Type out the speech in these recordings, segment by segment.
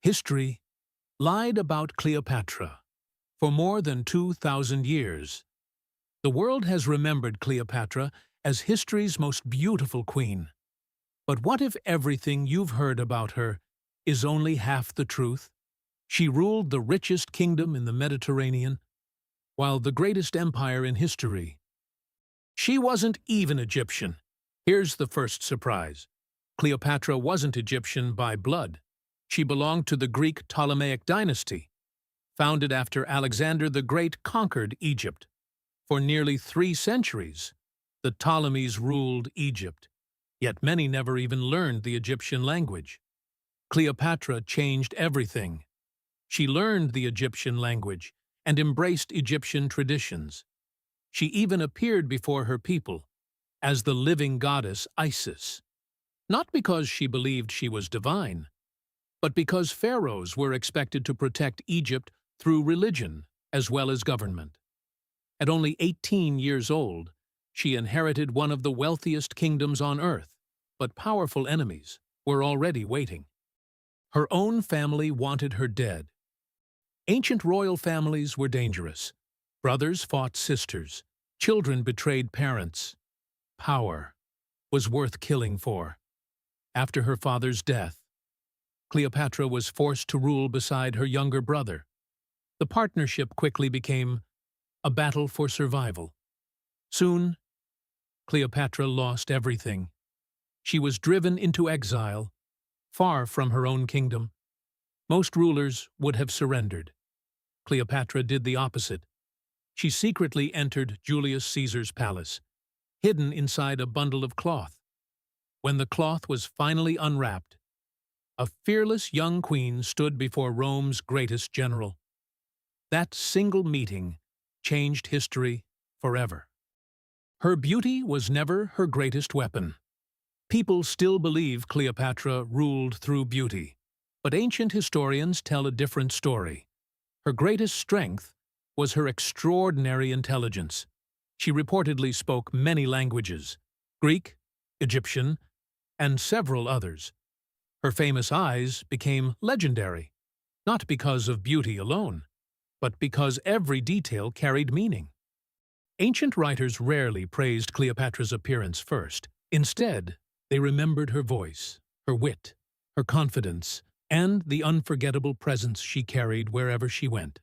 History lied about Cleopatra for more than 2,000 years. The world has remembered Cleopatra as history's most beautiful queen. But what if everything you've heard about her is only half the truth? She ruled the richest kingdom in the Mediterranean, while the greatest empire in history. She wasn't even Egyptian. Here's the first surprise. Cleopatra wasn't Egyptian by blood. She belonged to the Greek Ptolemaic dynasty, founded after Alexander the Great conquered Egypt. For nearly 3 centuries, the Ptolemies ruled Egypt, yet many never even learned the Egyptian language. Cleopatra changed everything. She learned the Egyptian language and embraced Egyptian traditions. She even appeared before her people as the living goddess Isis, not because she believed she was divine, but because pharaohs were expected to protect Egypt through religion as well as government. At only 18 years old, she inherited one of the wealthiest kingdoms on earth, but powerful enemies were already waiting. Her own family wanted her dead. Ancient royal families were dangerous. Brothers fought sisters. Children betrayed parents. Power was worth killing for. After her father's death, Cleopatra was forced to rule beside her younger brother. The partnership quickly became a battle for survival. Soon, Cleopatra lost everything. She was driven into exile, far from her own kingdom. Most rulers would have surrendered. Cleopatra did the opposite. She secretly entered Julius Caesar's palace, hidden inside a bundle of cloth. When the cloth was finally unwrapped, a fearless young queen stood before Rome's greatest general. That single meeting changed history forever. Her beauty was never her greatest weapon. People still believe Cleopatra ruled through beauty, but ancient historians tell a different story. Her greatest strength was her extraordinary intelligence. She reportedly spoke many languages: Greek, Egyptian, and several others. Her famous eyes became legendary, not because of beauty alone, but because every detail carried meaning. Ancient writers rarely praised Cleopatra's appearance first. Instead, they remembered her voice, her wit, her confidence, and the unforgettable presence she carried wherever she went.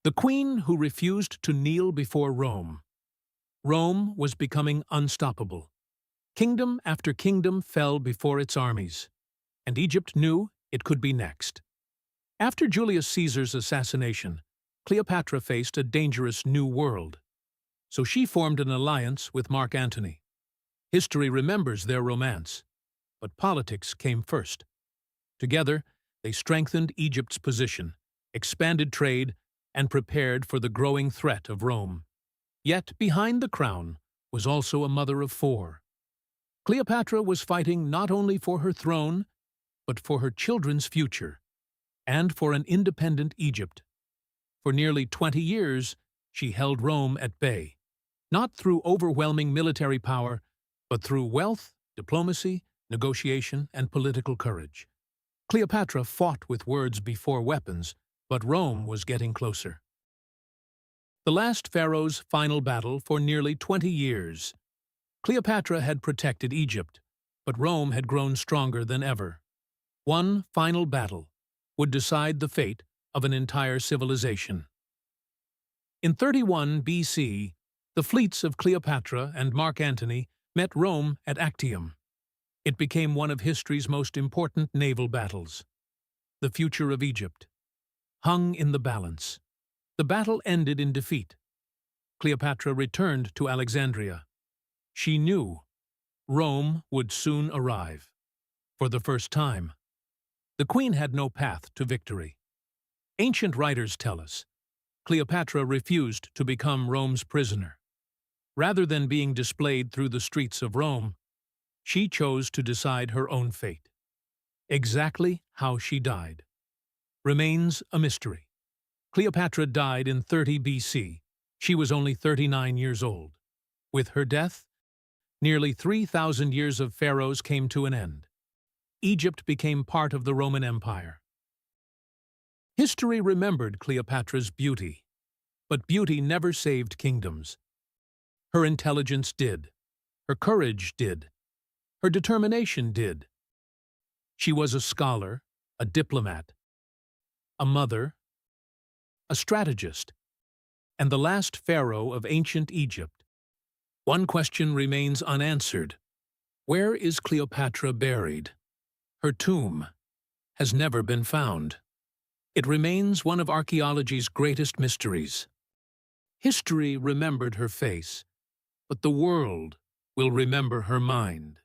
The queen who refused to kneel before Rome. Rome was becoming unstoppable. Kingdom after kingdom fell before its armies, and Egypt knew it could be next. After Julius Caesar's assassination, Cleopatra faced a dangerous new world. So she formed an alliance with Mark Antony. History remembers their romance, but politics came first. Together, they strengthened Egypt's position, expanded trade, and prepared for the growing threat of Rome. Yet behind the crown was also a mother of 4. Cleopatra was fighting not only for her throne, but for her children's future, and for an independent Egypt. For nearly 20 years, she held Rome at bay, not through overwhelming military power, but through wealth, diplomacy, negotiation, and political courage. Cleopatra fought with words before weapons, but Rome was getting closer. The last pharaoh's final battle for nearly 20 years. Cleopatra had protected Egypt, but Rome had grown stronger than ever. One final battle would decide the fate of an entire civilization. In 31 BC, the fleets of Cleopatra and Mark Antony met Rome at Actium. It became one of history's most important naval battles. The future of Egypt hung in the balance. The battle ended in defeat. Cleopatra returned to Alexandria. She knew Rome would soon arrive. For the first time, the queen had no path to victory. Ancient writers tell us Cleopatra refused to become Rome's prisoner. Rather than being displayed through the streets of Rome, she chose to decide her own fate. Exactly how she died remains a mystery. Cleopatra died in 30 BC. She was only 39 years old. With her death, nearly 3,000 years of pharaohs came to an end. Egypt became part of the Roman Empire. History remembered Cleopatra's beauty, but beauty never saved kingdoms. Her intelligence did. Her courage did. Her determination did. She was a scholar, a diplomat, a mother, a strategist, and the last pharaoh of ancient Egypt. One question remains unanswered. Where is Cleopatra buried? Her tomb has never been found. It remains one of archaeology's greatest mysteries. History remembered her face, but the world will remember her mind.